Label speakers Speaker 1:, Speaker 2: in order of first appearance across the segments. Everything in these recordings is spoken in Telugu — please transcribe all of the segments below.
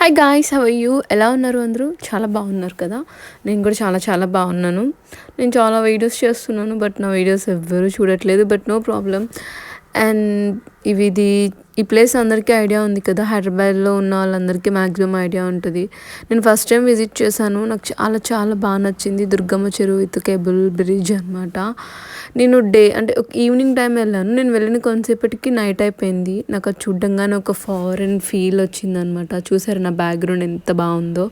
Speaker 1: Hi guys, how are you? ఎలా ఉన్నారు అందరూ? చాలా బాగున్నారు కదా. నేను కూడా చాలా చాలా బాగున్నాను. నేను చాలా వీడియోస్ చేస్తున్నాను, బట్ నా వీడియోస్ ఎవ్వరూ చూడట్లేదు. But no problem. అండ్ ఈ ప్లేస్ అందరికీ ఐడియా ఉంది కదా, హైదరాబాద్లో ఉన్న వాళ్ళందరికీ మ్యాక్సిమం ఐడియా ఉంటుంది. నేను ఫస్ట్ టైం విజిట్ చేశాను, నాకు చాలా చాలా బాగా నచ్చింది. దుర్గమ్మ చెరువు విత్ కేబుల్ బ్రిడ్జ్ అనమాట. నేను అంటే ఒక ఈవినింగ్ టైం వెళ్ళాను. నేను వెళ్ళిన కొంతసేపటికి నైట్ అయిపోయింది. నాకు అది చూడ్డంగానే ఒక ఫారెన్ ఫీల్ వచ్చిందనమాట. చూసారు నా బ్యాక్గ్రౌండ్ ఎంత బాగుందో.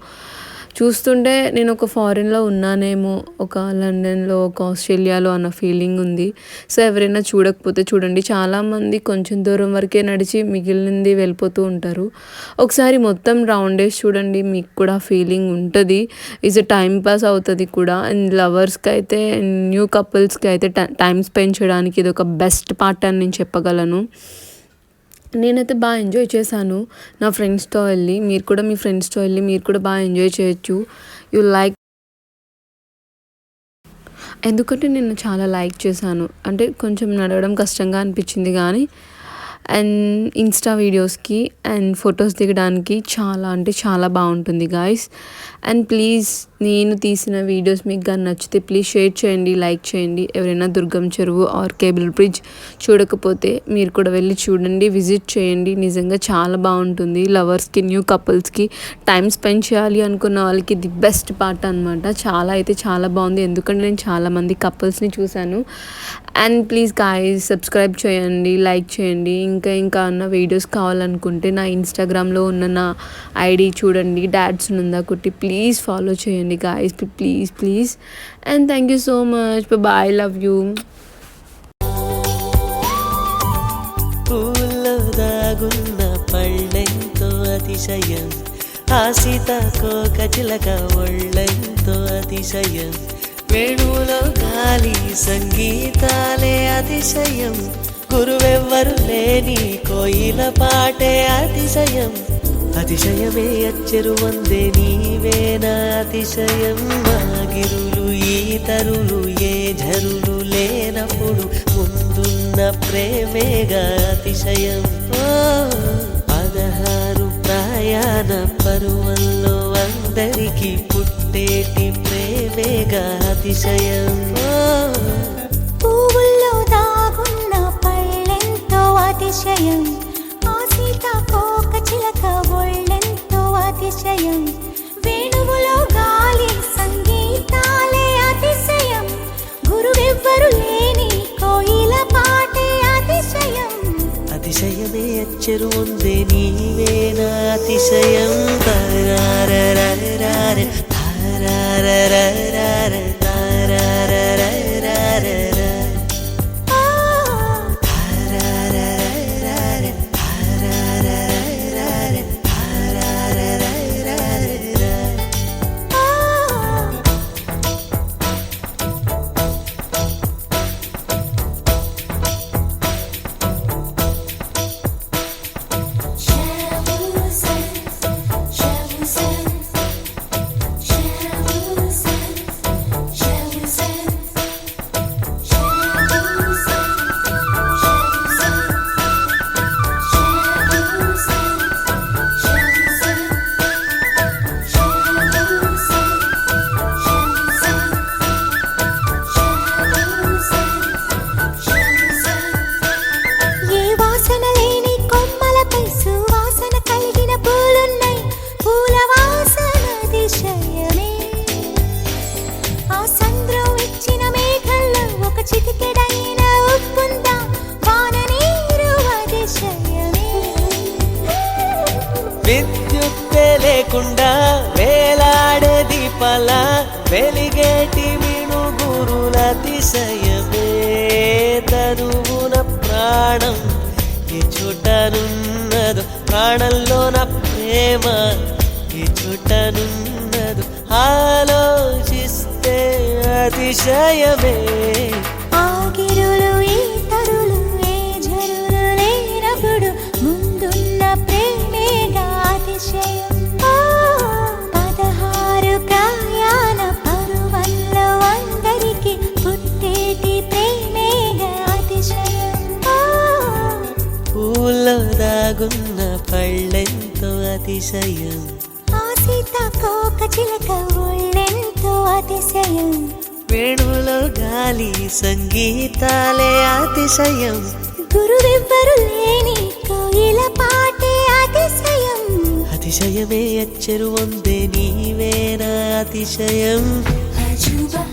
Speaker 1: చూస్తుంటే నేను ఒక ఫారెన్లో ఉన్నానేమో, ఒక లండన్లో, ఒక ఆస్ట్రేలియాలో అన్న ఫీలింగ్ ఉంది. సో ఎవరైనా చూడకపోతే చూడండి. చాలామంది కొంచెం దూరం వరకే నడిచి మిగిలింది వెళ్ళిపోతూ ఉంటారు. ఒకసారి మొత్తం రౌండ్ వేసి చూడండి, మీకు కూడా ఫీలింగ్ ఉంటుంది. ఈజ్ టైం పాస్ అవుతుంది కూడా. అండ్ లవర్స్కి అయితే, న్యూ కపుల్స్కి అయితే టైం స్పెండ్ చేయడానికి ఇది ఒక బెస్ట్ పార్ట్ అని నేను చెప్పగలను. నేనైతే బాగా ఎంజాయ్ చేశాను నా ఫ్రెండ్స్తో వెళ్ళి. మీరు కూడా మీ ఫ్రెండ్స్తో వెళ్ళి మీరు కూడా బాగా ఎంజాయ్ చేయొచ్చు. యూ లైక్, ఎందుకంటే నేను చాలా లైక్ చేశాను. అంటే కొంచెం నడవడం కష్టంగా అనిపించింది కానీ, అండ్ ఇన్స్టా వీడియోస్కి అండ్ ఫొటోస్ దిగడానికి చాలా అంటే చాలా బాగుంటుంది గాయస్. అండ్ ప్లీజ్, నేను తీసిన వీడియోస్ మీకు కానీ నచ్చితే ప్లీజ్ షేర్ చేయండి, లైక్ చేయండి. ఎవరైనా దుర్గం చెరువు ఆర్ కేబుల్ బ్రిడ్జ్ చూడకపోతే మీరు కూడా వెళ్ళి చూడండి, విజిట్ చేయండి. నిజంగా చాలా బాగుంటుంది. లవర్స్కి, న్యూ కపుల్స్కి టైం స్పెండ్ చేయాలి అనుకున్న వాళ్ళకి ది బెస్ట్ పార్ట్ అనమాట. చాలా అయితే చాలా బాగుంది, ఎందుకంటే నేను చాలామంది కపుల్స్ని చూశాను. అండ్ ప్లీజ్ గాయ్స్, సబ్స్క్రైబ్ చేయండి, లైక్ చేయండి. ఇంకా అన్న వీడియోస్ కావాలనుకుంటే నా ఇన్స్టాగ్రామ్లో ఉన్న నా ఐడి చూడండి, డాడ్స్ నుందా కుట్టి. ప్లీజ్ ఫాలో చేయండి guys, please. And thank you so much. Bye, love you.
Speaker 2: పూల్లో దాగున్న పళ్ళెంతో అతిశయం, ఆ సీతాకోక చిలక ఒళ్ళెంతో అతిశయం, వేణువులో గాలి సంగీతాలే అతిశయం, గురువెవ్వరు లేని కోయిల పాటే అతిశయం, అతిశయమే అచ్చెరు వందే నీవేనా అతిశయం, మాగిరులు ఈతరులు ఏ ఝరులు లేనప్పుడు ముందున్న ప్రేమేగా అతిశయం. 16 ప్రయాణ పరువల్లో అందరికీ పుట్టేటి ప్రేమేగా అతిశయం.
Speaker 3: పువ్వుల్లో దాగున్న పళ్ళెంతో అతిశయం, ఆ సీతాకోక చిలక ఒళ్ళెంతో అతిశయం, వేణువులో గాలి సంగీతాలే అతిశయం, గురువెవ్వరు లేని కోయిల పాటే అతిశయం,
Speaker 2: అతిశయమే అచ్చెరు ఉందే నీవేనా అతిశయం. తారారరారే తారారరారే తారారరారే విద్యుత్తే లేకుండా వేలాడే దీపాల వెలిగేటి మిణుగురుల అతిశయమే, తనువున ప్రాణం ఈ చుట్టనున్నదు, ప్రాణంలో నా ప్రేమ ఈ చుట్టనున్నదు, ఆలోచిస్తే అతిశయమే.
Speaker 3: ఆగిరులు ఈతరులు ఏ ఝరులు లేనప్పుడు ముందున్న ప్రేమేగా అతిశయం. 16 ప్రయాణ పరువల్లో అందరికీ పుట్టేటి ప్రేమేగా అతిశయం.
Speaker 2: పూల్లో దాగున్న పళ్ళెంతో అతిశయం
Speaker 3: ఆ సీతాకోక చిలక ఒళ్ళెంతో అతిశయం
Speaker 2: వేణువులో గాలి సంగీతాలే అతిశయం
Speaker 3: గురువెవ్వరు లేని కోయిల పాటే అతిశయం
Speaker 2: అతిశయమే అచ్చరు వందే నీవేనా అతిశయం
Speaker 3: అజుబా